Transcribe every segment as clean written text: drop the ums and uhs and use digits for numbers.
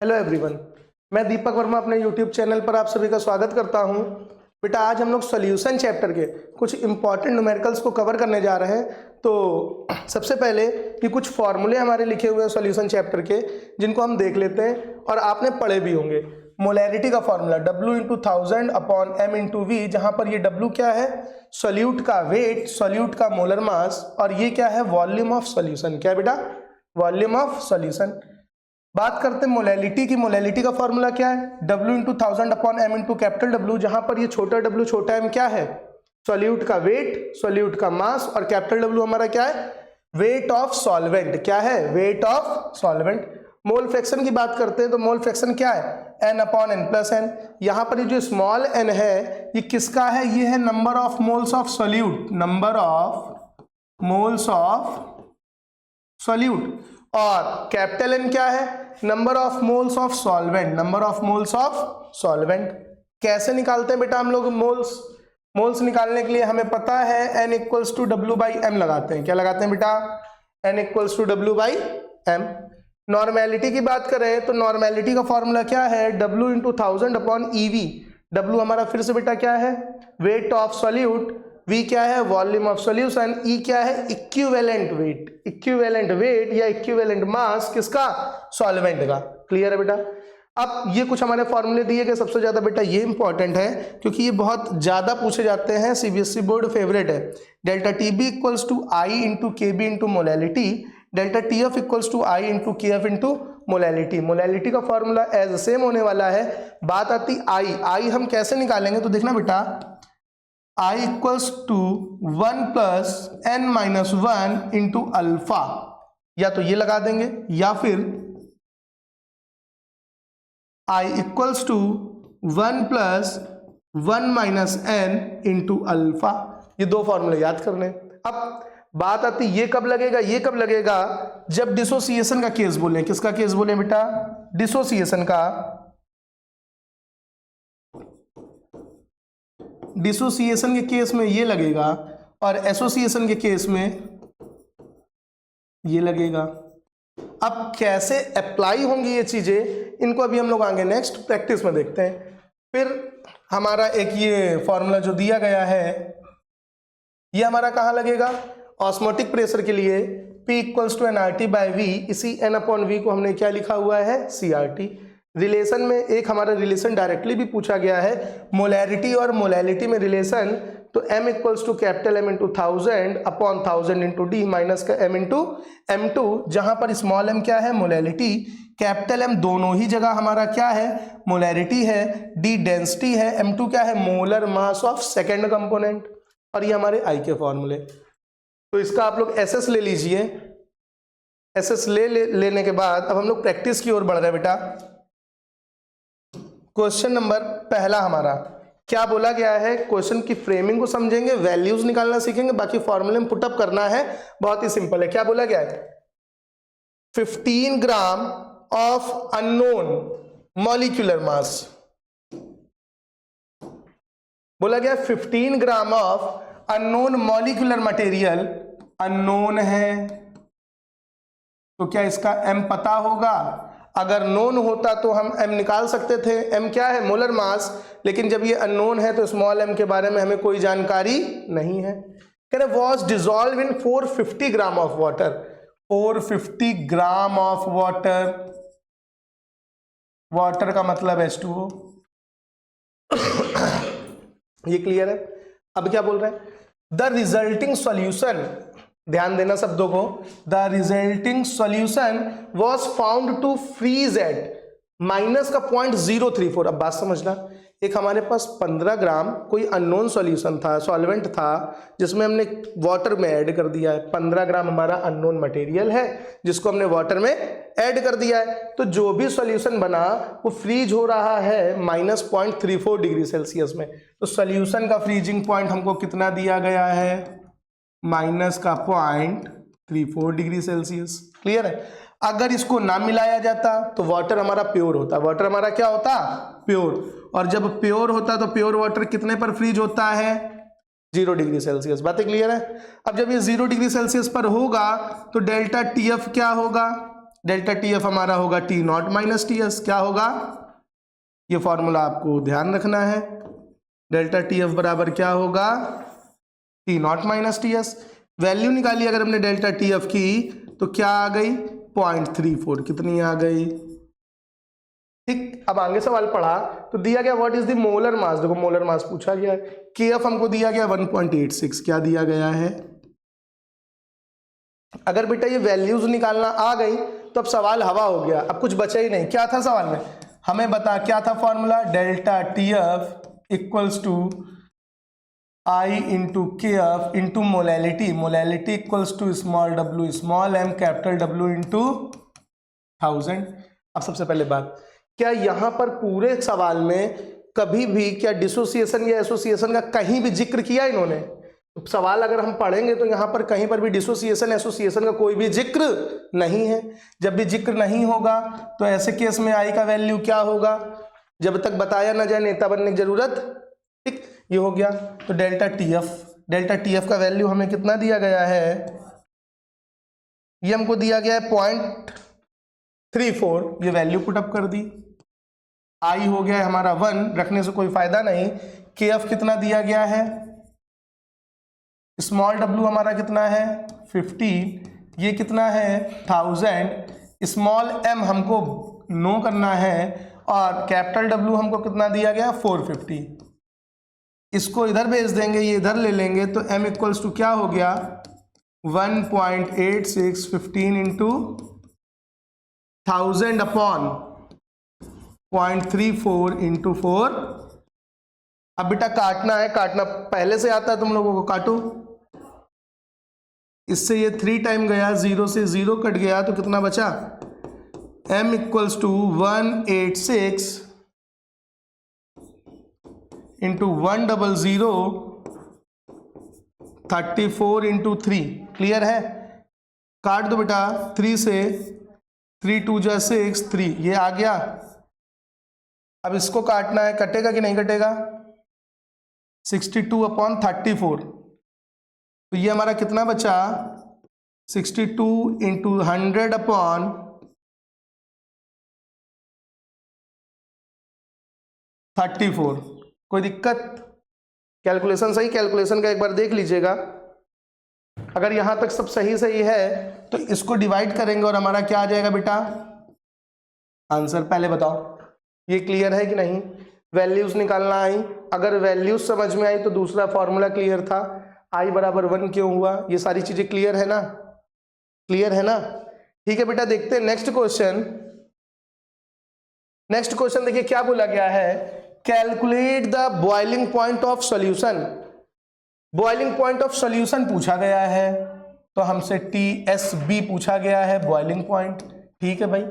Hello everyone, मैं दीपक वर्मा अपने YouTube channel पर आप सभी का स्वागत करता हूं। बेटा आज हम लोग सॉल्यूशन चैप्टर के कुछ इंपॉर्टेंट न्यूमेरिकल्स को कवर करने जा रहे हैं। तो सबसे पहले कि कुछ फॉर्मूले हमारे लिखे हुए हैं सॉल्यूशन चैप्टर के, जिनको हम देख लेते हैं और आपने पढ़े भी होंगे। मोलैरिटी का formula W into 1000 upon M into V, जहाँ पर ये W क्या है, सॉल्यूट का वेट, सॉल्यूट का मोलर मास, और ये क्या है, वॉल्यूम ऑफ सॉल्यूशन। क्या बेटा, वॉल्यूम ऑफ सॉल्यूशन। बात करते हैं मोलैलिटी की। मोलैलिटी का फॉर्मूला क्या है, W into 1000 upon M into capital W, जहां पर ये छोटा W छोटा m क्या है, सॉल्यूट का वेट, सॉल्यूट का मास, और कैपिटल W हमारा क्या है, वेट ऑफ सॉल्वेंट। क्या है, weight of solvent. Mole fraction की बात करते हैं तो मोल फ्रैक्शन क्या है, n upon n plus n। यहां पर ये जो स्मॉल n है ये किसका है, ये है number of moles of solute, number of moles of solute. और कैपिटल N क्या है, number of moles of solvent, number of moles of solvent. कैसे निकालते हैं बेटा हम लोग मोल्स निकालने के लिए हमें पता है N equals to W by M लगाते हैं। क्या लगाते हैं बेटा, N equals to W by M। Normality की बात करें तो नॉर्मेलिटी का फॉर्मूला क्या है, W into 1000 upon EV। W हमारा फिर से बेटा क्या है, वेट ऑफ सॉल्यूट, V क्या है, वॉल्यूम ऑफ सॉल्यूशन, E क्या है, इक्विवेलेंट वेट, इक्विवेलेंट वेट या इक्विवेलेंट मास किसका, सॉल्वेंट का। क्लियर है बेटा। अब ये कुछ हमारे फॉर्मूले दिए गए, सबसे ज्यादा बेटा ये इंपॉर्टेंट है क्योंकि ये बहुत ज्यादा पूछे जाते हैं, CBSE बोर्ड फेवरेट है। Delta TB equals to I into KB into molality, delta TF equals to I into KF into molality. Molality का फॉर्मूला एज सेम होने वाला है। बात आती I हम कैसे निकालेंगे, तो देखना बेटा I equals to 1 plus n minus 1 into alpha, या तो ये लगा देंगे या फिर I equals to 1 plus 1 minus n into alpha. ये दो फॉर्मूले याद करने। अब बात आती ये कब लगेगा, ये कब लगेगा, जब डिसोसिएशन का केस बोले। किसका केस बोले बेटा, डिसोसिएशन का। डिसोसिएशन के केस में ये लगेगा और एसोसिएशन के केस में ये लगेगा। अब कैसे अप्लाई होंगी ये चीजें, इनको अभी हम लोग आगे नेक्स्ट प्रैक्टिस में देखते हैं। फिर हमारा एक ये फॉर्मूला जो दिया गया है ये हमारा कहाँ लगेगा, ऑस्मोटिक प्रेशर के लिए P equals to nRT by V। इसी N अपॉन V को हमने क्या लिखा हुआ है, CRT। रिलेशन में एक हमारा रिलेशन डायरेक्टली भी पूछा गया है, मोलैरिटी और मोलैलिटी में रिलेशन। तो M equals to capital M into 1000 upon 1000 into D minus का M इंटू M2, जहां पर स्मॉल m क्या है, मोलैलिटी, कैपिटल M दोनों ही जगह हमारा क्या है, मोलैरिटी है, D डेंसिटी है, M2 क्या है, molar mass of second component. और ये हमारे I के फॉर्मूले। तो इसका आप लोग SS ले लीजिए। SS लेने के बाद अब हम लोग प्रैक्टिस की ओर बढ़ रहे हैं बेटा। क्वेश्चन नंबर पहला हमारा क्या बोला गया है, क्वेश्चन की फ्रेमिंग को समझेंगे, वैल्यूज निकालना सीखेंगे, बाकी फॉर्मूले में पुटअप करना है। बहुत ही सिंपल है। क्या बोला गया है, 15 gram of unknown molecular mass. बोला गया 15 gram of unknown molecular material, unknown है तो क्या इसका M पता होगा, अगर नोन होता तो हम M निकाल सकते थे। M क्या है, मोलर मास, लेकिन जब ये अननोन है तो स्मॉल m के बारे में हमें कोई जानकारी नहीं है। कह रहे was dissolve in 450 gram of water, 450 gram of water, water का मतलब H2O। ये क्लियर है। अब क्या बोल रहे हैं, द रिजल्टिंग सॉल्यूशन, ध्यान देना शब्दों को, the resulting solution was found to freeze at minus का 0.034। अब बात समझना, एक हमारे पास 15 ग्राम कोई अननोन सॉल्यूशन था, सॉल्वेंट था, जिसमें हमने वाटर में ऐड कर दिया है। 15 ग्राम हमारा अननोन मटेरियल है जिसको हमने वाटर में ऐड कर दिया है। तो जो भी सॉल्यूशन बना वो फ्रीज हो रहा है माइनस 0.34 डिग्री सेल्सियस में। तो सॉल्यूशन का फ्रीजिंग पॉइंट हमको कितना दिया गया है, माइनस का 0.34 डिग्री सेल्सियस। क्लियर है। अगर इसको ना मिलाया जाता तो वाटर हमारा प्योर होता, वाटर हमारा क्या होता, प्योर। और जब प्योर होता तो प्योर वाटर कितने पर फ्रीज होता है, 0 डिग्री सेल्सियस। बातें क्लियर है। अब जब ये 0 डिग्री सेल्सियस पर होगा तो डेल्टा TF क्या होगा, डेल्टा टी एफ हमारा होगा T not minus T S. क्या होगा, ये फॉर्मूला आपको ध्यान रखना है। डेल्टा टी एफ बराबर क्या होगा, T not minus T S. Value निकाली अगर हमने डेल्टा टी एफ की तो क्या आ गई 0.34, कितनी आ गई। ठीक, अब आगे सवाल पढ़ा तो दिया गया what is the molar mass. देखो मोलर मास पूछा गया है, के एफ हमको दिया गया 1.86, क्या दिया गया है। अगर बेटा ये वैल्यूज निकालना आ गई तो अब सवाल हवा हो गया, अब कुछ बचा ही नहीं। क्या था सवाल में, हमें बता क्या था formula, delta T F equals to I into K F into molality, molality equals to small W small M capital W into 1000। अब सबसे पहले बात, क्या यहां पर पूरे सवाल में कभी भी क्या डिसोसिएशन या एसोसिएशन का कहीं भी जिक्र किया इन्होंने। तो सवाल अगर हम पढ़ेंगे तो यहां पर कहीं पर भी डिसोसिएशन एसोसिएशन का कोई भी जिक्र नहीं है। जब भी जिक्र नहीं होगा तो ऐसे केस में आई का वैल्यू क्या होगा, जब तक बताया ना जाए नेता बनने की जरूरत। ठीक, ये हो गया। तो डेल्टा टी एफ का वैल्यू हमें कितना दिया गया है, ये हमको दिया गया है 0.34, ये वैल्यू पुटअप कर दी। आई हो गया है हमारा 1, रखने से कोई फायदा नहीं। के एफ कितना दिया गया है, स्मॉल डब्ल्यू हमारा कितना है 15, ये कितना है 1000, स्मॉल एम हमको नो करना है और कैपिटल डब्ल्यू हमको कितना दिया गया 450। इसको इधर भेज देंगे, ये इधर ले लेंगे तो m इक्वल्स टू क्या हो गया 1.86 15 इंटू 1000 अपॉन 0.34 इंटू 4। अब बेटा काटना है, काटना पहले से आता है तुम लोगों को, काटो। इससे ये 3 टाइम गया, 0 से 0 कट गया तो कितना बचा, m equals to 186 into 100 34 into 3। Clear है, काट दो बेटा, 3 से 3 2 जा 6 3, ये आ गया। अब इसको काटना है, कटेगा कि नहीं कटेगा, 62 अपॉन 34, तो ये हमारा कितना बचा 62 इंटू 100 अपॉन 34। कोई दिक्कत, कैलकुलेशन सही, कैलकुलेशन का एक बार देख लीजिएगा। अगर यहां तक सब सही सही है तो इसको डिवाइड करेंगे और हमारा क्या आ जाएगा बेटा आंसर। पहले बताओ ये क्लियर है कि नहीं, वैल्यूज निकालना आई, अगर वैल्यूज समझ में आई तो दूसरा फॉर्मूला क्लियर था, आई बराबर 1 क्यों हुआ, ये सारी चीजें क्लियर है ना, क्लियर है ना। ठीक है बेटा, देखते हैं नेक्स्ट क्वेश्चन। नेक्स्ट क्वेश्चन देखिए क्या बोला गया है, calculate the boiling point of solution. Boiling point of solution पूछा गया है तो हमसे TSB पूछा गया है, बॉइलिंग पॉइंट। ठीक है भाई,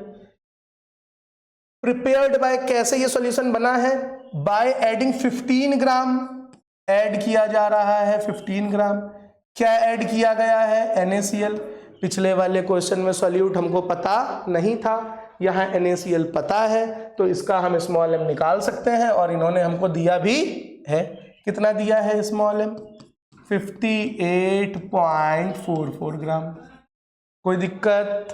प्रिपेयर्ड बाय, कैसे ये सॉल्यूशन बना है, बाय एडिंग 15 ग्राम, ऐड किया जा रहा है 15 ग्राम। क्या ऐड किया गया है, NaCl। पिछले वाले क्वेश्चन में सॉल्यूट हमको पता नहीं था, यहाँ NaCl पता है तो इसका हम स्मॉल m निकाल सकते हैं और इन्होंने हमको दिया भी है। कितना दिया है स्मॉल m, 58.44 ग्राम। कोई दिक्कत,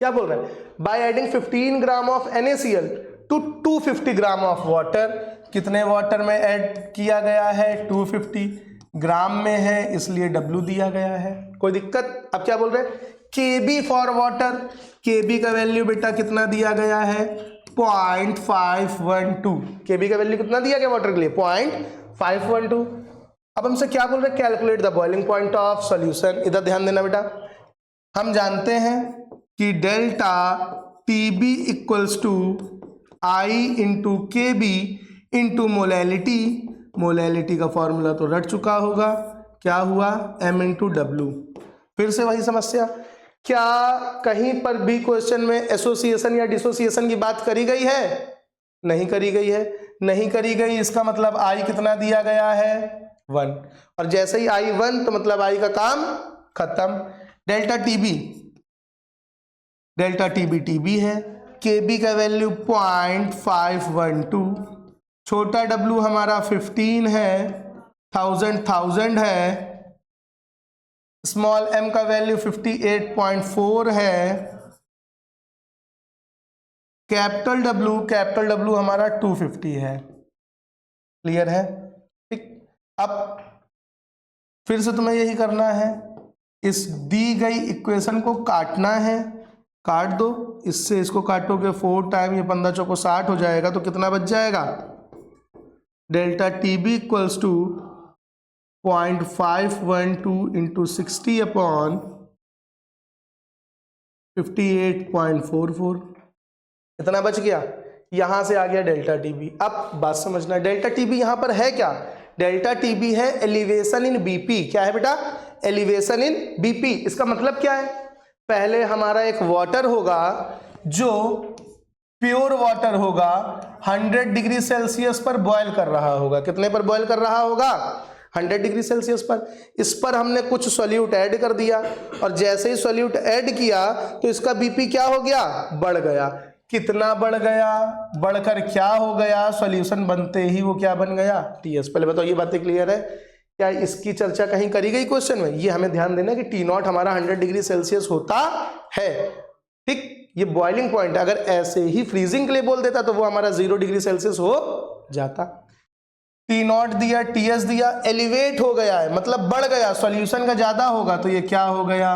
क्या बोल रहे हैं, by adding 15 gram of NaCl to 250 gram of water. कितने वाटर में ऐड किया गया है, 250 ग्राम में है इसलिए W दिया गया है। कोई दिक्कत। अब क्या बोल रहे हैं, Kb फॉर वाटर, Kb का वैल्यू बेटा कितना दिया गया है 0.512। Kb का वैल्यू कितना दिया गया वाटर के लिए 0.512। अब हमसे क्या बोल रहे हैं, calculate the boiling point of solution. इधर ध्यान देना बेटा, हम जानते हैं कि delta TB equals to I into KB into molality. Molality का फॉर्मूला तो रट चुका होगा, क्या हुआ M इंटू W। फिर से वही समस्या, क्या कहीं पर भी क्वेश्चन में एसोसिएशन या डिसोसिएशन की बात करी गई है, नहीं करी गई है, नहीं करी गई, इसका मतलब I कितना दिया गया है 1, और जैसे ही I 1 तो मतलब I का काम खत्म। डेल्टा TB TB है, KB का वैल्यू 0.512, छोटा W हमारा 15 है, 1000 है, स्मॉल m का वैल्यू 58.4 है, कैपिटल डब्ल्यू हमारा 250 है। क्लियर है? ठीक, अब फिर से तुम्हें यही करना है, इस दी गई इक्वेशन को काटना है, काट दो, इससे इसको काटोगे 4 टाइम, ये 15 चौको 60 हो जाएगा, तो कितना बच जाएगा? Delta T B equals to 0.512 into 60 upon 58.44। इतना बच गया, यहां से आ गया डेल्टा टी बी। अब बात समझना, डेल्टा टी बी यहां पर है क्या? डेल्टा टी बी है एलिवेशन इन बीपी। क्या है बेटा? Elevation in BP. इसका मतलब क्या है? पहले हमारा एक वाटर होगा जो प्योर वाटर होगा, 100 डिग्री सेल्सियस पर बॉयल कर रहा होगा। कितने पर बॉयल कर रहा होगा? 100 डिग्री सेल्सियस पर। इस पर हमने कुछ सॉल्यूट ऐड कर दिया, और जैसे ही सॉल्यूट ऐड किया तो इसका बीपी क्या हो गया? बढ़ गया। कितना बढ़ गया? बढ़कर क्या हो गया? सॉल्यूशन बनते ही वो क्या बन गया? टीएस। पहले बताओ, ये बातें क्लियर है? क्या इसकी चर्चा कहीं करी गई क्वेश्चन में? ये हमें ध्यान देना कि टी नॉट हमारा 100 डिग्री सेल्सियस होता है। ठीक, ये बॉइलिंग पॉइंट है। अगर ऐसे ही फ्रीजिंग के लिए बोल देता तो वो हमारा 0 डिग्री सेल्सियस हो जाता। टी नॉट दिया, टीएस दिया, एलिवेट हो गया है मतलब बढ़ गया, सॉल्यूशन का ज्यादा होगा, तो ये क्या हो गया?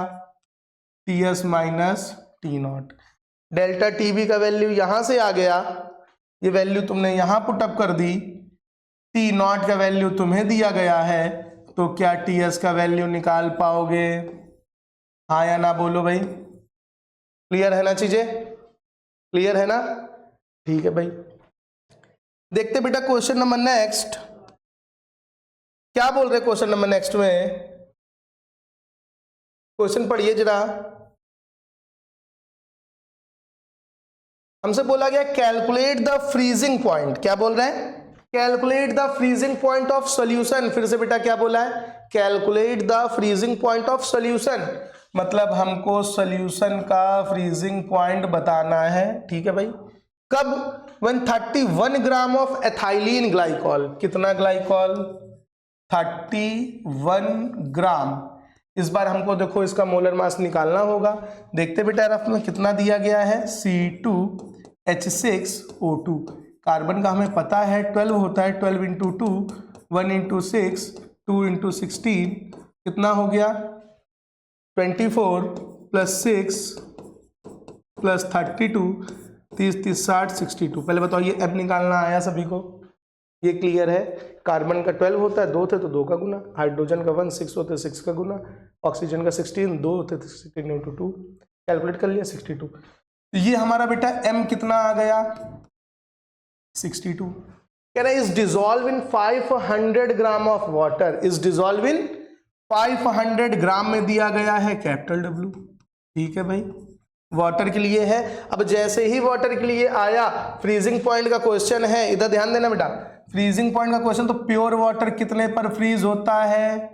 TS minus T naught. Delta TB का वैल्यू यहां से आ गया, ये वैल्यू तुमने यहां पुट अप कर दी, टी नॉट का वैल्यू तुम्हें दिया गया है, तो क्या टीएस का वैल्यू निकाल पाओगे? हाँ या ना बोलो भाई। क्लियर है ना चीजें? क्लियर है ना? ठीक है भाई, देखते बेटा क्वेश्चन नंबर नेक्स्ट। क्या बोल रहे क्वेश्चन नंबर नेक्स्ट में? क्वेश्चन पढ़िए जरा। हमसे बोला गया कैलकुलेट द फ्रीजिंग पॉइंट। क्या बोल रहे हैं? Calculate the freezing point of solution. फिर से बेटा क्या बोला है? Calculate the freezing point of solution, मतलब हमको सॉल्यूशन का फ्रीजिंग पॉइंट बताना है। ठीक है भाई, कब? 131 ग्राम ऑफ एथाइलिन ग्लाइकॉल। कितना ग्लाइकॉल? 31 ग्राम। इस बार हमको देखो इसका मोलर मास निकालना होगा। देखते बेटा रफ में कितना दिया गया है? C2H6O2। कार्बन का हमें पता है 12 होता है, 12 इंटू 2, 1 इंटू 6, 2 इंटू 16, कितना हो गया? 24 प्लस 6 प्लस 32, 30 30 60 62। पहले बताओ ये एफ निकालना आया सभी को? ये क्लियर है? कार्बन का 12 होता है, 2 थे तो 2 का गुना, हाइड्रोजन का 1, 6 होते 6 का गुना, ऑक्सीजन का 16, 2 होते 16 इंटू 2, कैलकुलेट कर लिया 62। तो ये हमारा बेटा m कितना आ गया? 62। कह रहे is dissolve in 500 gram of water. Is dissolve in 500 ग्राम में दिया गया है कैपिटल W। ठीक है भाई, वाटर के लिए है। अब जैसे ही वाटर के लिए आया, फ्रीजिंग पॉइंट का क्वेश्चन है, इधर ध्यान देना बेटा। फ्रीजिंग पॉइंट का क्वेश्चन, तो प्योर वाटर कितने पर फ्रीज होता है?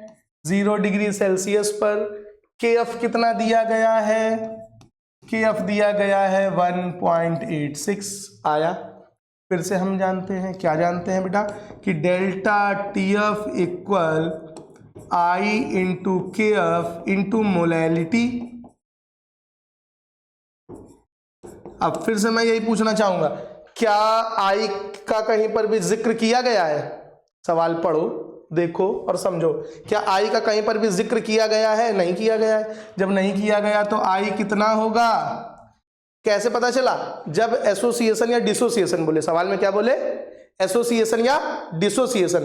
0 डिग्री सेल्सियस पर। KF कितना दिया गया है? KF दिया गया है 1.86 आया। फिर से हम जानते हैं, क्या जानते हैं बेटा? कि delta TF equal I into KF into molality. अब फिर से मैं यही पूछना चाहूंगा, क्या I का कहीं पर भी जिक्र किया गया है? सवाल पढ़ो, देखो और समझो। क्या I का कहीं पर भी जिक्र किया गया है? नहीं किया गया है। जब नहीं किया गया तो I कितना होगा? कैसे पता चला? जब एसोसिएशन या डिसोसिएशन बोले। सवाल में क्या बोले? एसोसिएशन या डिसोसिएशन,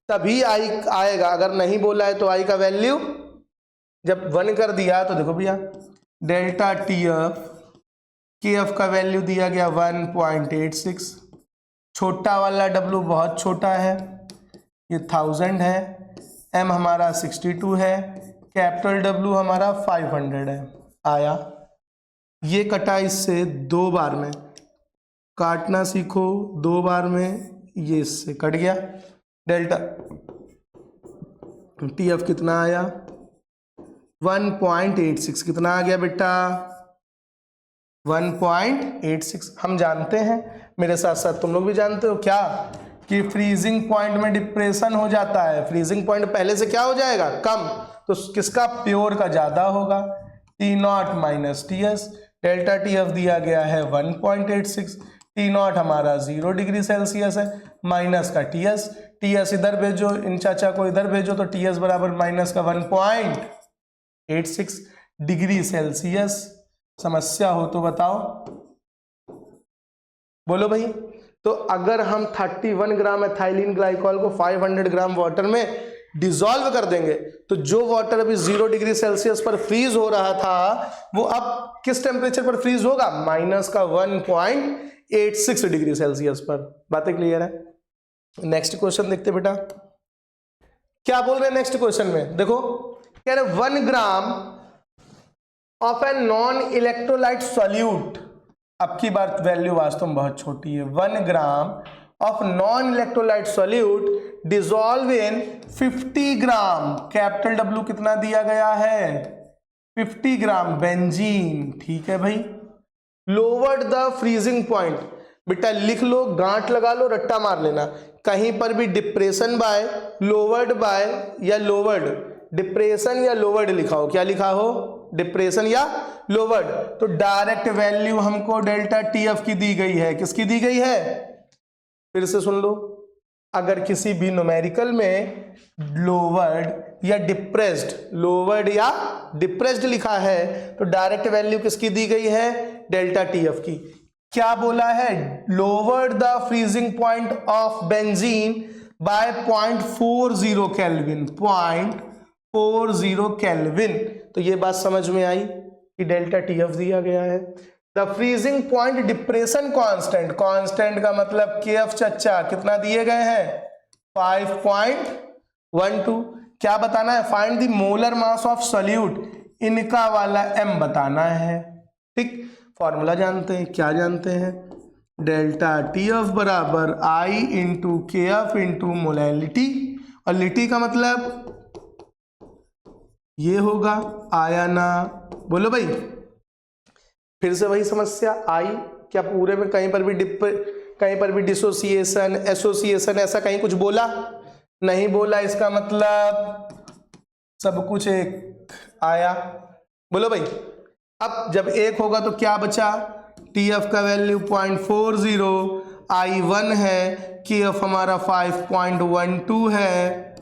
तभी I आएगा। अगर नहीं बोला है तो I का वैल्यू जब 1 कर दिया तो देखो भैया, डेल्टा TF, KF का वैल्यू दिया गया 1.86। छोटा वाला W बहुत छोटा है, ये 1000 है, M हमारा 62 है, कैपिटल W हमारा 500 है। आया, ये कटा इससे 2 बार में, काटना सीखो 2 बार में, ये इससे कट गया। डेल्टा TF कितना आया? 1.86। कितना आ गया बेटा? 1.86। हम जानते हैं, मेरे साथ साथ तुम लोग भी जानते हो क्या, कि फ्रीजिंग पॉइंट में डिप्रेशन हो जाता है। फ्रीजिंग पॉइंट पहले से क्या हो जाएगा? कम। तो किसका? प्योर का ज्यादा होगा। T0 minus TS। Delta T F दिया गया है 1.86, टी नॉट हमारा 0 डिग्री सेल्सियस है, माइनस का टी एस इधर भेजो, इन चाचा को इधर भेजो, तो टी एस बराबर माइनस का 1.86 डिग्री सेल्सियस। समस्या हो तो बताओ, बोलो भाई। तो अगर हम 31 ग्राम एथाइलिन ग्लाइकॉल को 500 ग्राम वाटर में डिसॉल्व कर देंगे तो जो वाटर अभी 0 डिग्री सेल्सियस पर फ्रीज हो रहा था वो अब किस टेम्परेचर पर फ्रीज होगा? माइनस का 1.86 डिग्री सेल्सियस पर। बातें क्लियर है? नेक्स्ट क्वेश्चन देखते बेटा, क्या बोल रहे हैं नेक्स्ट क्वेश्चन में? देखो कह रहे 1 gram of a non electrolyte solute, अब की बार वैल्यू वास्तव में बहुत छोटी है, 1 gram of non electrolyte solute dissolve in 50 gram, capital W कितना दिया गया है? 50 ग्राम बेंजीन। ठीक है भाई, लोवर्ड द फ्रीजिंग पॉइंट, बेटा लिख लो, गांठ लगा लो, रट्टा मार लेना, कहीं पर भी डिप्रेशन बाय, लोवर्ड बाय या लोवर्ड, डिप्रेशन या लोवर्ड लिखा हो, क्या लिखा हो? डिप्रेशन या लोवर्ड। तो डायरेक्ट वैल्यू हमको डेल्टा टी एफ की दी गई है, किसकी दी गई है? फिर से सुन लो, अगर किसी भी न्यूमेरिकल में लोवर्ड या डिप्रेस्ड, लोवर्ड या डिप्रेस्ड लिखा है तो डायरेक्ट वैल्यू किसकी दी गई है? डेल्टा टी एफ की। क्या बोला है? Lowered the freezing point of benzene by 0.40 kelvin, 0.40 kelvin. तो ये बात समझ में आई कि डेल्टा टी एफ दिया गया है। The freezing point depression constant, constant का मतलब के एफ चच्चा कितना दिए गए हैं? 5.12। क्या बताना है? Find the molar mass of solute, इनका वाला m बताना है। ठीक, फॉर्मूला जानते हैं, क्या जानते हैं? डेल्टा टी एफ बराबर आई into K F into molality, और लिटी का मतलब ये होगा, आया ना? बोलो भाई, फिर से वही समस्या आई क्या? पूरे में कहीं पर भी डिसोसिएशन, एसोसिएशन ऐसा कहीं कुछ बोला नहीं? बोला, इसका मतलब सब कुछ एक आया। बोलो भाई, अब जब एक होगा तो क्या बचा? टी एफ का वैल्यू 0.40, आई 1 है, के एफ हमारा 5.12 है,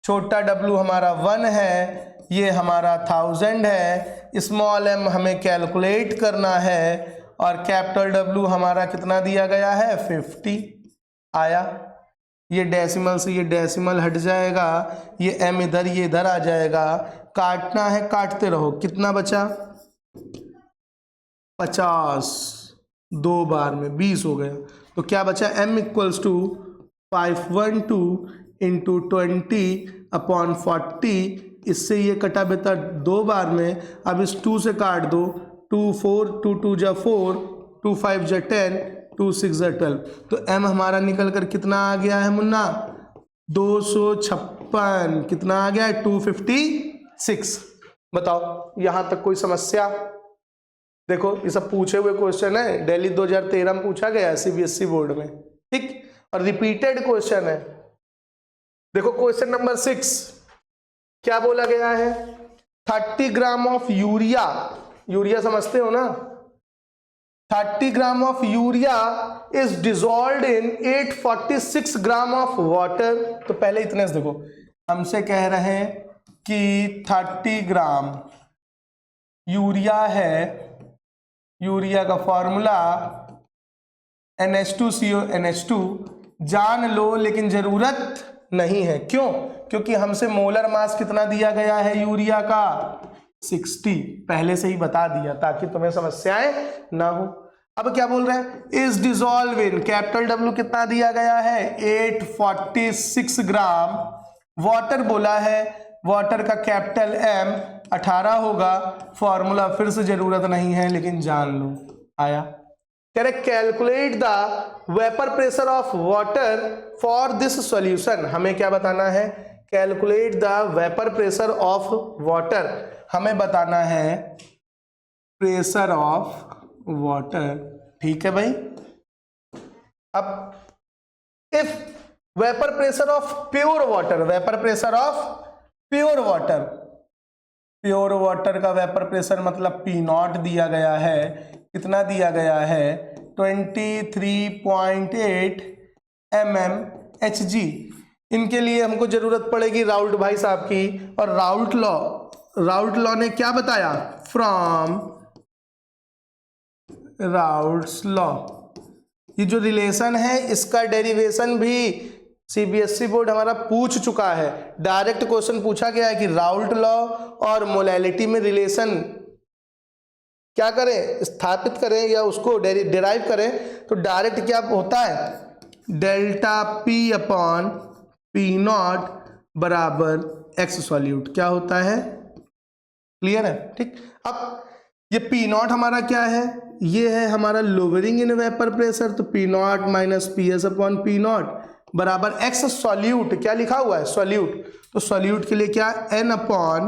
छोटा w हमारा 1 है, ये हमारा 1000 है, स्मॉल m हमें कैलकुलेट करना है, और कैपिटल W हमारा कितना दिया गया है? 50 आया। ये डेसिमल से ये डेसिमल हट जाएगा, ये m इधर ये इधर आ जाएगा, काटना है काटते रहो। कितना बचा? 50, 2 बार में 20 हो गया। तो क्या बचा? m इक्वल्स टू 512 इंटू 20/40, इससे ये कटा बेटा 2 बार में। अब इस 2 से काट दो, 2 4, 2 2 जा 4, 2 5 जा 10, 2 6 जा 12। तो m हमारा निकल कर कितना आ गया है मुन्ना? 256। कितना आ गया है? 256। बताओ, यहां तक कोई समस्या? देखो ये सब पूछे हुए क्वेश्चन है, दिल्ली 2013 में पूछा गया है सीबीएसई बोर्ड में, ठीक, और रिपीटेड क्वेश्चन है। देखो क्वेश्चन नंबर 6 क्या बोला गया है? 30 ग्राम ऑफ यूरिया, यूरिया समझते हो ना? 30 gram of urea is dissolved in 846 gram of water. तो पहले इतने से देखो, हमसे कह रहे हैं कि 30 ग्राम यूरिया है, यूरिया का फॉर्मूला NH2CO NH2 जान लो, लेकिन जरूरत नहीं है। क्यों? क्योंकि हमसे मोलर मास कितना दिया गया है यूरिया का? 60, पहले से ही बता दिया ताकि तुम्हें समस्याएं ना हो। अब क्या बोल रहे हैं? Is dissolve in, capital W कितना दिया गया है? 846 ग्राम, वाटर बोला है, वाटर का कैपिटल M 18 होगा, फॉर्मूला फिर से जरूरत नहीं है लेकिन जान लो। आया? कह रहे calculate the vapour pressure of water for this solution. हमें क्या बताना है? Calculate the vapour pressure of water, हमें बताना है प्रेशर ऑफ वाटर। ठीक है भाई। अब if vapour pressure of pure water, vapour pressure of pure water, pure water का वेपर प्रेशर मतलब पी नॉट दिया गया है, कितना दिया गया है 23.8 mmHg। इनके लिए हमको जरूरत पड़ेगी राउल्ट भाई साहब की, और राउल्ट लॉ ने क्या बताया, फ्रॉम राउल्ट्स लॉ, ये जो रिलेशन है इसका डेरिवेशन भी सीबीएसई बोर्ड हमारा पूछ चुका है। डायरेक्ट क्वेश्चन पूछा गया है कि राउल्ट लॉ और मोलैलिटी में रिलेशन क्या करें, स्थापित करें या उसको डिराइव करें, तो डायरेक्ट क्या होता है, delta P upon P not बराबर एक्स सॉल्यूट, क्या होता है, क्लियर है, ठीक। अब ये पी नॉट हमारा क्या है, ये है हमारा लोअरिंग इन वेपर प्रेशर, तो P not minus P S upon P not बराबर एक्स सॉल्यूट, क्या लिखा हुआ है सॉल्यूट, तो सॉल्यूट के लिए क्या n upon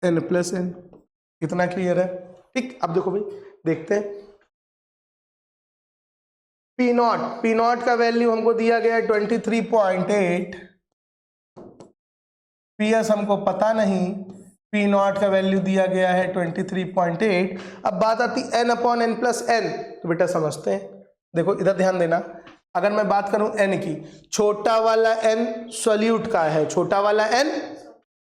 n plus n, कितना क्लियर है, ठीक। अब देखो भाई देखते हैं पी नॉट का वैल्यू हमको दिया गया है 23.8, पी एस हमको पता नहीं, पी नॉट का वैल्यू दिया गया है 23.8। अब बात आती n upon n plus n, तो बेटा समझते हैं, देखो इधर ध्यान देना, अगर मैं बात करूं एन की, छोटा वाला एन सॉल्यूट का है, छोटा वाला एन,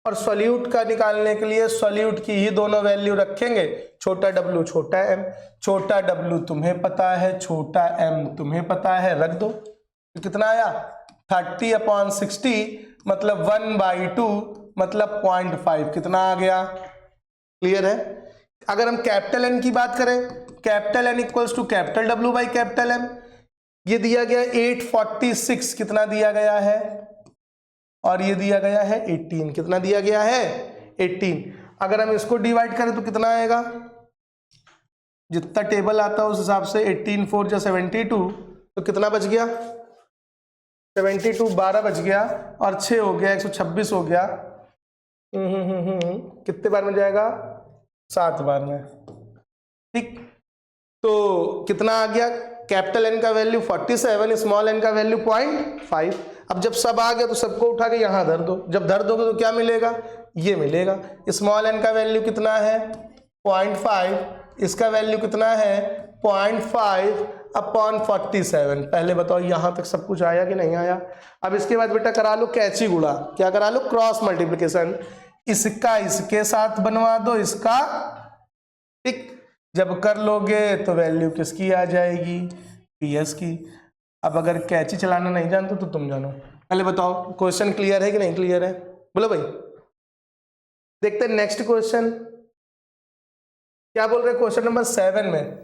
और सॉल्यूट का निकालने के लिए सॉल्यूट की ही दोनों वैल्यू रखेंगे, छोटा डब्लू छोटा एम, छोटा डब्लू तुम्हें पता है, छोटा एम तुम्हें पता है, रख दो, तो कितना आया 30/60 मतलब 1/2 मतलब 0.5, कितना आ गया, क्लियर है। अगर हम कैपिटल एन की बात करें, capital N equals to capital W by capital M, ये दिया गया 846, कितना दिया गया है, और ये दिया गया है 18, कितना दिया गया है 18। अगर हम इसको डिवाइड करें तो कितना आएगा, जितना टेबल आता है उस हिसाब से 18 4 जा 72, तो कितना बच गया 72, 12 बच गया, और 6 हो गया 126 हो गया, कितने बार में जाएगा 7 बार में, ठीक। तो कितना आ गया, कैपिटल एन का वैल्यू 47, स्मॉल एन का वैल्यू 0.5। अब जब सब आ गया तो सबको उठा के यहां धर दो, जब धर दोगे तो क्या मिलेगा, ये मिलेगा। स्मॉल एन का वैल्यू कितना है 0.5, इसका वैल्यू कितना है 0.5/47। पहले बताओ यहां तक सब कुछ आया कि नहीं आया। अब इसके बाद बेटा करा लो कैची गुणा, क्या करा लो, क्रॉस मल्टीप्लिकेशन, इसका इसके साथ बनवा दो, इसका, ठीक। जब कर लोगे तो वैल्यू किसकी आ जाएगी, पीएस की। अब अगर कैची चलाना नहीं जानते तो तुम जानो, पहले बताओ क्वेश्चन क्लियर है कि नहीं क्लियर है, बोलो भाई। देखते हैं नेक्स्ट क्वेश्चन क्या बोल रहे, क्वेश्चन नंबर 7 में,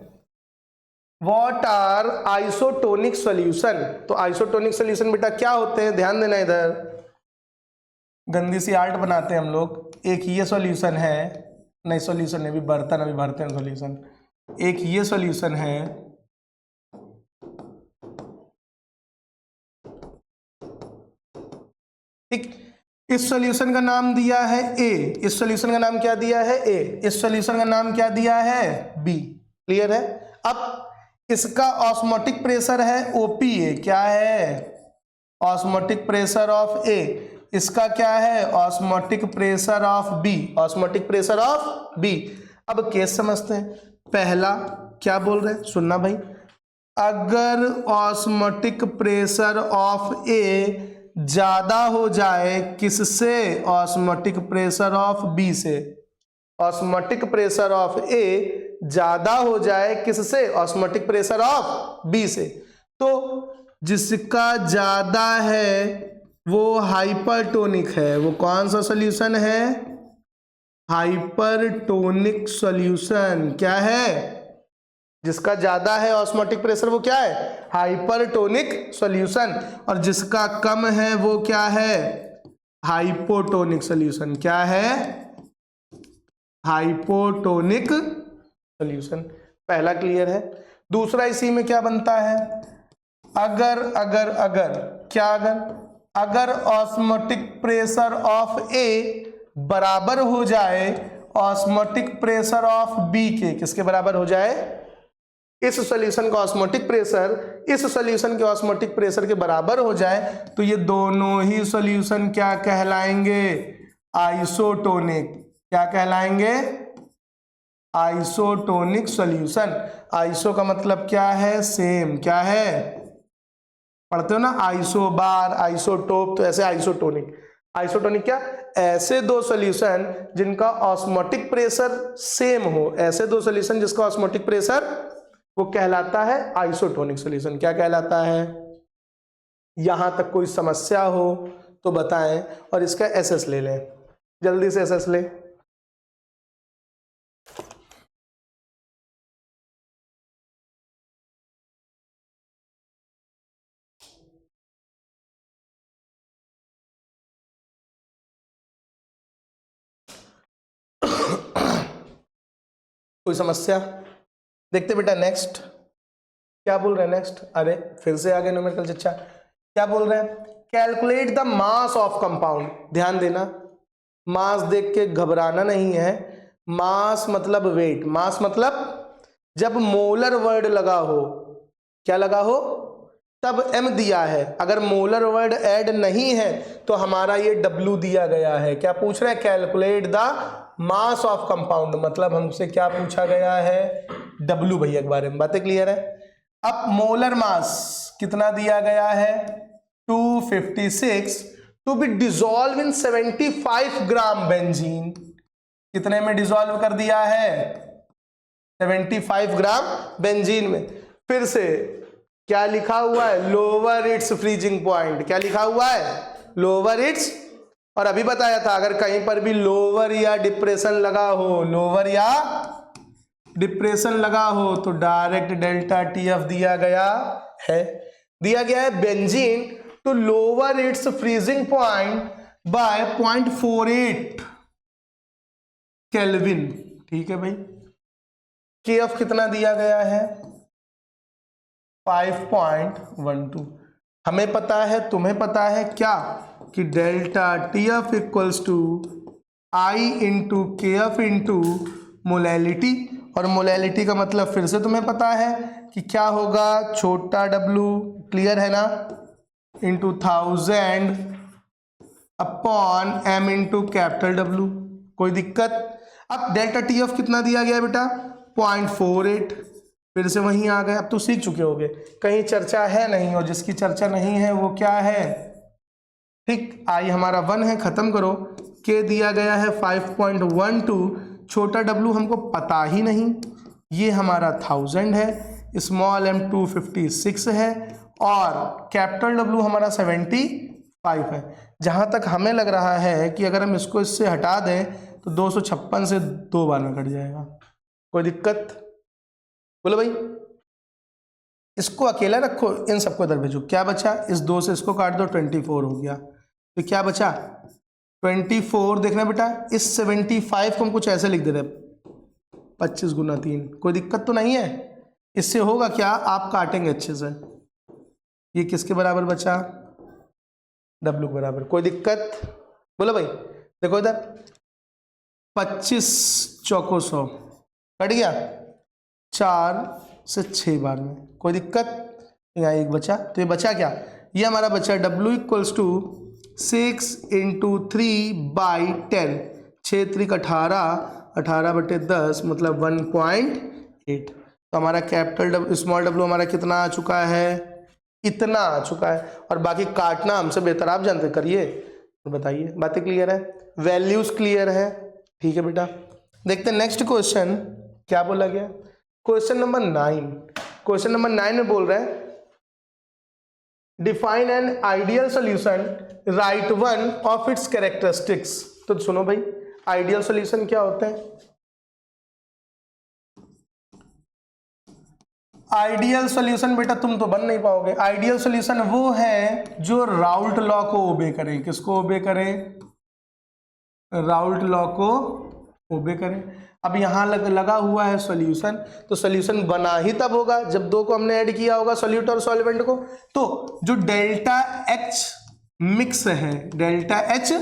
व्हाट आर आइसोटोनिक सॉल्यूशन। तो आइसोटोनिक सॉल्यूशन बेटा क्या होते हैं, ध्यान देना, इधर गंदी सी आर्ट बनाते हैं हम लोग। एक ये सॉल्यूशन है, नहीं सॉल्यूशन नहीं, अभी भरते हैं सॉल्यूशन। एक ये सॉल्यूशन है, ठीक। इस सॉल्यूशन का नाम दिया है ए, इस सॉल्यूशन का नाम क्या दिया है ए, इस सॉल्यूशन का नाम क्या दिया है बी, क्लियर है। अब इसका ऑस्मोटिक प्रेशर है ओपीए, क्या है ऑस्मोटिक प्रेशर ऑफ ए, इसका क्या है osmotic pressure of B, osmotic pressure of B. अब केस समझते हैं, पहला क्या बोल रहे हैं, सुनना भाई, अगर ऑस्मोटिक प्रेशर ऑफ ए ज्यादा हो जाए किससे, ऑस्मोटिक प्रेशर ऑफ बी से, ऑस्मोटिक प्रेशर ऑफ ए ज्यादा हो जाए किससे, ऑस्मोटिक प्रेशर ऑफ बी से, तो जिसका ज्यादा है वो हाइपरटोनिक है, वो कौन सा सॉल्यूशन है, हाइपरटोनिक सॉल्यूशन। क्या है, जिसका ज्यादा है ऑस्मोटिक प्रेशर वो क्या है, हाइपरटोनिक सॉल्यूशन, और जिसका कम है वो क्या है, हाइपोटोनिक सॉल्यूशन। क्या है, हाइपोटोनिक सॉल्यूशन। पहला क्लियर है। दूसरा इसी में क्या बनता है, अगर क्या, अगर ऑस्मोटिक प्रेशर ऑफ ए बराबर हो जाए ऑस्मोटिक प्रेशर ऑफ बी के, किसके बराबर हो जाए, इस सॉल्यूशन का ऑस्मोटिक प्रेशर इस सॉल्यूशन के ऑस्मोटिक प्रेशर के बराबर हो जाए, तो ये दोनों ही सॉल्यूशन क्या कहलाएंगे, आइसोटोनिक, क्या कहलाएंगे? Isotonic solution. आइसो का मतलब क्या है? सेम। क्या है? पढ़ते हो ना, आइसो बार, आइसोटोप, तो ऐसे आइसोटोनिक। आइसोटोनिक क्या? ऐसे दो सॉल्यूशन जिनका ऑस्मोटिक प्रेशर सेम हो, ऐसे दो सॉल्यूशन जिसका ऑस्मोटिक प्रेशर वो कहलाता है आइसोटोनिक सॉल्यूशन। क्या कहलाता है? यहां तक कोई समस्या हो तो बताएं, और इसका एसएस ले लें, जल्दी से एसएस ले। कोई समस्या? देखते बेटा नेक्स्ट क्या बोल रहे हैं। नेक्स्ट, अरे फिर से आगे न्यूमेरिकल चर्चा। क्या बोल रहे हैं? Calculate the mass of compound. ध्यान देना, मास देख के घबराना नहीं है। मास मतलब वेट, मास मतलब जब मोलर वर्ड लगा हो, क्या लगा हो, तब m दिया है। अगर मोलर वर्ड ऐड नहीं है तो हमारा ये w दिया गया है। क्या पूछ रहा है? Calculate the mass of compound, मतलब हमसे क्या पूछा गया है? w भैया के बारे में। बातें क्लियर है? अब मोलर मास कितना दिया गया है? 256 to be dissolve in 75 gram benzene. कितने में डिसॉल्व कर दिया है? 75 ग्राम बेंजीन में। फिर से क्या लिखा हुआ है? Lower its freezing point. क्या लिखा हुआ है? Lower it's. और अभी बताया था अगर कहीं पर भी लोअर या डिप्रेशन लगा हो, लोअर या डिप्रेशन लगा हो तो डायरेक्ट डेल्टा टीएफ दिया गया है। दिया गया है benzene to lower its freezing point by 0.48 kelvin. ठीक है भाई। केएफ कितना दिया गया है? 5.12। हमें पता है, तुम्हें पता है क्या, कि delta TF equals to I into K F into molality. और मोलैलिटी का मतलब फिर से तुम्हें पता है कि क्या होगा? छोटा w, क्लियर है ना, into 1000 upon m into capital W। कोई दिक्कत? अब डेल्टा टीएफ कितना दिया गया बेटा? 0.48। फिर से वहीं आ गए। अब तो सीख चुके होगे, कहीं चर्चा है नहीं, और जिसकी चर्चा नहीं है वो क्या है? ठीक, आई हमारा 1 है, खत्म करो। के दिया गया है 5.12, छोटा w हमको पता ही नहीं, ये हमारा 1000 है, स्मॉल m 256 है, और कैपिटल W हमारा 75 है। जहां तक हमें लग रहा है कि अगर हम इसको इससे हटा दें तो 256 से 2 बार में कट जाएगा। कोई दिक्कत? बोलो भाई। इसको अकेला रखो, इन सबको इधर भेजो। क्या बचा? इस 2 से इसको काट दो, 24 हो गया। तो क्या बचा? 24। देखना बेटा, इस 75 को हम कुछ ऐसे लिख देते, 25 गुना 3। कोई दिक्कत तो नहीं है? इससे होगा क्या? आप काटेंगे अच्छे से। ये किसके बराबर बचा? W के बराबर। कोई दिक्कत? बोलो भाई। देखो इधर, 25 चौको 100 कट गया 4 से 6 बार में। कोई दिक्कत? यहाँ एक बचा, तो ये बचा क्या? ये हमारा बचा W इक्वल्स टू 6 इंटू 3/10। 6 3 18, 18/10 मतलब 1.8। तो हमारा कैपिटल स्मॉल w हमारा कितना आ चुका है? इतना आ चुका है। और बाकी काटना हमसे बेहतर आप जानते, करिए तो बताइए। बातें क्लियर है? वैल्यूज क्लियर है? ठीक है बेटा, देखते हैं नेक्स्ट क्वेश्चन क्या बोला गया। Question number 9। क्वेश्चन नंबर 9 में बोल रहे हैं define an ideal solution, right one of its characteristics. तो सुनो भाई, आइडियल सॉल्यूशन क्या होते हैं? आइडियल सॉल्यूशन बेटा तुम तो बन नहीं पाओगे। आइडियल सॉल्यूशन वो है जो राउल्ट लॉ को ओबे करे। किसको ओबे करे? राउल्ट लॉ को ओबे करे। अब यहां लगा हुआ है सॉल्यूशन, तो सॉल्यूशन बना ही तब होगा जब 2 को हमने ऐड किया होगा, सॉल्यूट और सॉल्वेंट को। तो जो डेल्टा H मिक्स है, डेल्टा H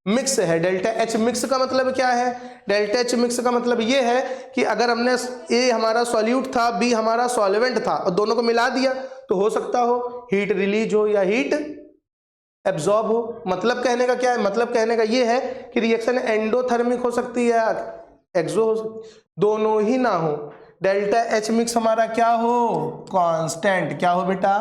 मिक्स है। डेल्टा H मिक्स का मतलब क्या है? डेल्टा H मिक्स का मतलब ये है कि अगर हमने A हमारा सॉल्यूट था, B हमारा सॉल्वेंट था, और दोनों को मिला दिया तो हो सकता हो हीट रिलीज हो या हीट एब्जॉर्ब हो। मतलब कहने का क्या है, मतलब कहने का ये है कि रिएक्शन एंडोथर्मिक हो सकती है, एक्सो हो सकती, दोनों ही ना हो। डेल्टा एच मिक्स हमारा क्या हो, कांस्टेंट। क्या हो बेटा,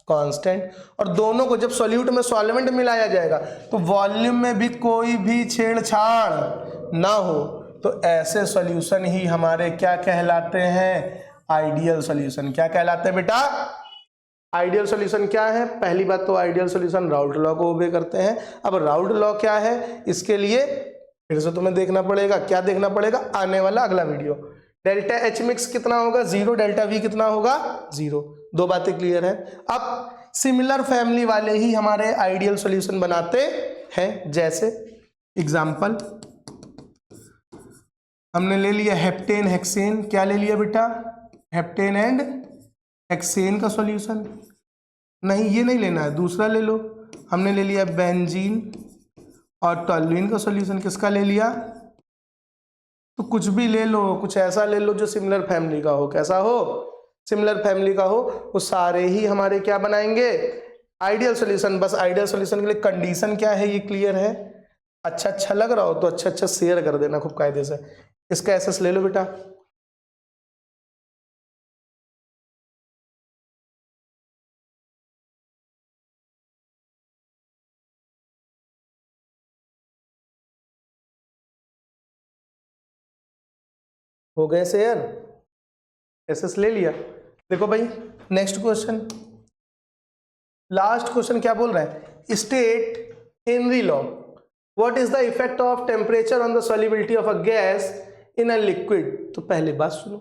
कांस्टेंट। और दोनों को जब सॉल्यूट में सॉल्वेंट मिलाया जाएगा तो वॉल्यूम में भी कोई भी छेड़छाड़ ना हो, तो ऐसे सॉल्यूशन ही हमारे क्या कहलाते हैं, आइडियल सॉल्यूशन। क्या कहलाते हैं बेटा, आइडियल सॉल्यूशन। क्या है, पहली बात तो आइडियल सॉल्यूशन राउल्ट लॉ को ओबे करते हैं। अब राउल्ट लॉ क्या है, इसके लिए फिर से तुम्हें देखना पड़ेगा, क्या देखना पड़ेगा, आने वाला अगला वीडियो। डेल्टा एच मिक्स कितना होगा, 0, डेल्टा वी कितना होगा, 0। दो बातें क्लियर है। अब सिमिलर फैमिली वाले ही हमारे आइडियल सॉल्यूशन बनाते हैं। जैसे एग्जांपल हमने ले लिया हेप्टेन हेक्सेन। क्या ले लिया बेटा, हेप्टेन एंड हेक्सेन का सॉल्यूशन। नहीं ये नहीं लेना है, दूसरा ले लो। हमने ले लिया बेंजीन और टॉल्यूइन का सॉल्यूशन। किसका ले लिया, तो कुछ भी ले लो, कुछ ऐसा ले लो जो सिमिलर फैमिली का हो। कैसा हो, सिमिलर फैमिली का हो। वो सारे ही हमारे क्या बनाएंगे, आइडियल सॉल्यूशन। बस आइडियल सॉल्यूशन के लिए कंडीशन क्या है ये क्लियर है। अच्छा लग रहा हो तो अच्छा शेयर कर देना खूब कायदे से। इसका एसएस ले लो बेटा। हो गए शेयर, एसएस ले लिया। देखो भाई नेक्स्ट क्वेश्चन, लास्ट क्वेश्चन क्या बोल रहा है, state Henry law. What is the effect of temperature on the solubility of a gas in a liquid. तो पहले बात सुनो,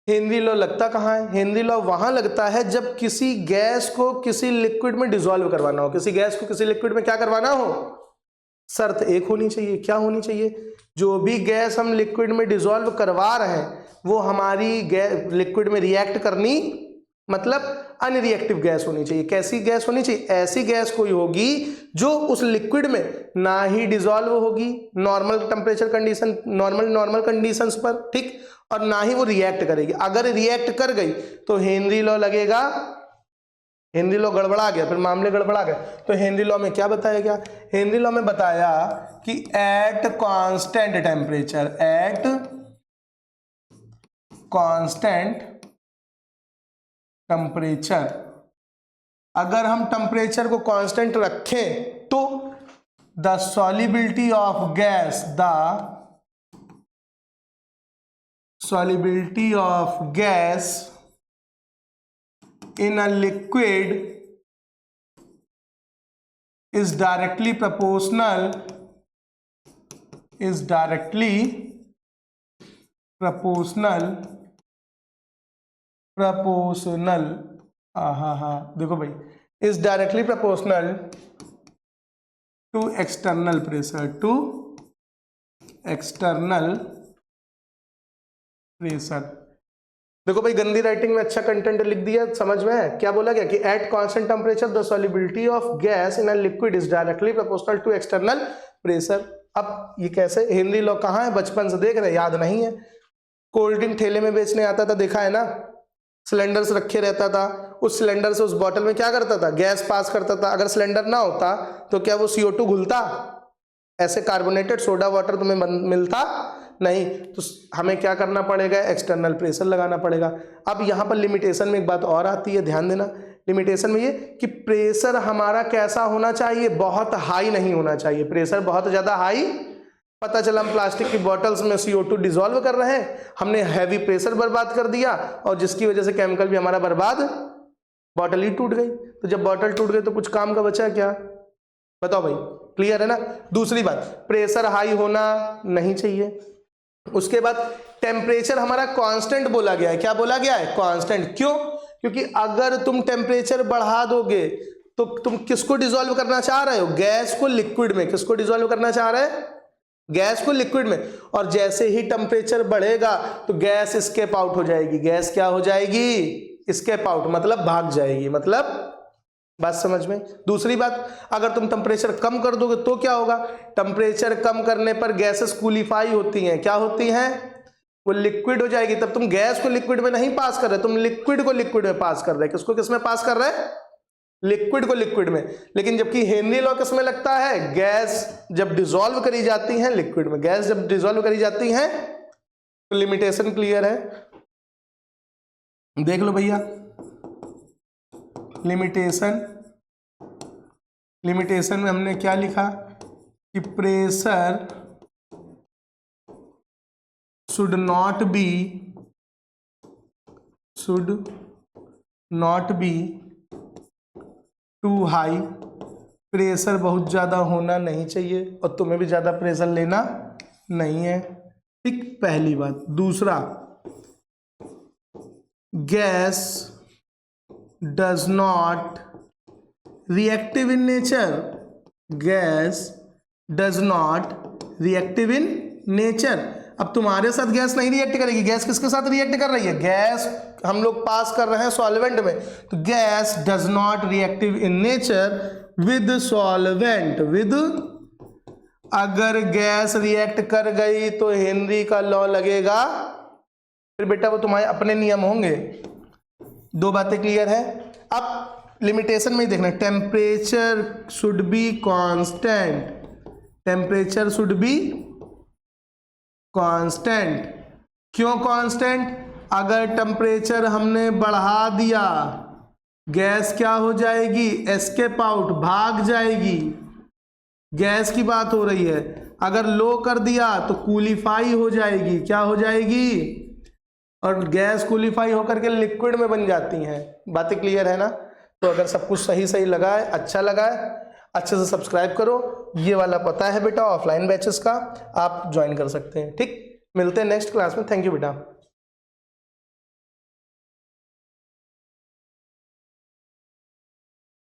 हेनरी लॉ लगता कहाँ है, हेनरी लॉ वहां लगता है जब किसी गैस को किसी लिक्विड में डिसॉल्व करवाना हो। किसी गैस को किसी लिक्विड में क्या करवाना हो, शर्त एक होनी चाहिए। क्या होनी चाहिए, जो भी गैस हम लिक्विड में डिसॉल्व करवा रहे हैं वो हमारी लिक्विड में रिएक्ट करनी, मतलब अनरिएक्टिव गैस होनी चाहिए। कैसी गैस होनी चाहिए, ऐसी गैस कोई होगी जो उस लिक्विड में ना ही डिसॉल्व होगी normal temperature condition, normal conditions पर, ठीक, और ना ही वो रिएक्ट करेगी। अगर रिएक्ट कर गई तो हेनरी लॉ लगेगा। हेनरी लॉ गड़बड़ा गया, फिर मामले गड़बड़ा गए। तो हेनरी लॉ में क्या बताया गया, हेनरी लॉ में बताया कि at constant temperature, eight constant temperature, अगर हम टेम्परेचर को कांस्टेंट रखें तो the solubility of gas, the solubility of gas in a liquid is directly proportional देखो भाई, is directly proportional to external pressure, to external pressure. देखो भाई गंदी राइटिंग में अच्छा कंटेंट लिख दिया, समझ में है क्या बोला गया कि at constant temperature the solubility of gas in a liquid is directly proportional to external pressure. अब ये कैसे, हेनरी लॉ कहाँ है, बचपन से देख रहे, याद नहीं है। कोल्ड ड्रिंक ठेले में बेचने आता था, देखा है ना, सिलेंडर्स रखे रहता था, उस सिलेंडर से उस बॉटल में क्या करता था, गैस पास करता था। अगर सिलेंडर ना होता तो क्या वो CO2 घुलता, ऐसे कार्बोनेटेड सोडा वाटर तुम्हें मिलता नहीं। तो हमें क्या करना पड़ेगा, एक्सटर्नल प्रेशर लगाना पड़ेगा। अब यहाँ पर लिमिटेशन में एक बात और आती है, ध्यान देना। लिमिटेशन में ये कि प्रेशर हमारा कैसा होना चाहिए, बहुत हाई नहीं होना चाहिए। प्रेशर बहुत ज़्यादा हाई, पता चला हम प्लास्टिक की बॉटल्स में CO2 डिसॉल्व कर रहे हैं, हमने हैवी प्रेशर बर्बाद कर दिया और जिसकी वजह से केमिकल भी हमारा बर्बाद, बॉटल ही टूट गई। तो जब बॉटल टूट गई तो कुछ काम का बचा क्या, बताओ भाई, क्लियर है ना। दूसरी बात, प्रेशर हाई होना नहीं चाहिए। उसके बाद टेम्परेचर हमारा कांस्टेंट बोला गया है। क्या बोला गया है, कांस्टेंट। क्यों, क्योंकि अगर तुम टेम्परेचर बढ़ा दोगे तो तुम किसको डिसॉल्व करना चाह रहे हो, गैस को लिक्विड में। किसको डिसॉल्व करना चाह रहे हैं, गैस को लिक्विड में। और जैसे ही टेम्परेचर बढ़ेगा तो गैस एस्केप आउट हो जाएगी। गैस क्या हो जाएगी, एस्केप आउट, मतलब भाग जाएगी, मतलब, बात समझ में। दूसरी बात, अगर तुम टेम्परेचर कम कर दोगे तो क्या होगा, टेम्परेचर कम करने पर गैसेस कूलिफाई होती हैं। क्या होती हैं, वो लिक्विड हो जाएगी। तब तुम गैस को लिक्विड में नहीं पास कर रहे, तुम लिक्विड को लिक्विड में पास कर रहे। किसको किस में पास कर रहे, लिक्विड को लिक्विड में, लेकिन जबकि हेनरी लॉ किसमें लगता है, गैस जब डिसॉल्व करी जाती है लिक्विड में, गैस जब डिसॉल्व करी जाती है। तो लिमिटेशन क्लियर है, देख लो भैया। लिमिटेशन में हमने क्या लिखा कि pressure should not be too high, pressure बहुत ज़्यादा होना नहीं चाहिए और तुम्हें भी ज़्यादा प्रेशर लेना नहीं है। ठीक, पहली बात। दूसरा, gas does not reactive in nature, gas does not reactive in nature. अब तुम्हारे साथ गैस नहीं रिएक्ट करेगी, गैस किसके साथ रिएक्ट कर रही है, गैस हम लोग पास कर रहे हैं सॉल्वेंट में, तो gas does not reactive in nature with solvent, with, अगर गैस रिएक्ट कर गई तो हेनरी का लॉ लगेगा, फिर बेटा वो तुम्हारे अपने नियम होंगे। दो बातें क्लियर है। अब लिमिटेशन में ही देखना, temperature should be constant, temperature should be constant. क्यों कांस्टेंट, अगर टेम्परेचर हमने बढ़ा दिया गैस क्या हो जाएगी, एस्केप आउट, भाग जाएगी, गैस की बात हो रही है। अगर लो कर दिया तो कूलिफाई हो जाएगी, क्या हो जाएगी, और गैस कूलिफाई होकर के लिक्विड में बन जाती हैं। बातें क्लियर है ना। तो अगर सब कुछ सही लगा है, अच्छा लगा है, अच्छे से सब्सक्राइब करो। ये वाला पता है बेटा ऑफलाइन बैचेस का, आप ज्वाइन कर सकते हैं। ठीक, मिलते हैं नेक्स्ट क्लास में। थैंक यू बेटा।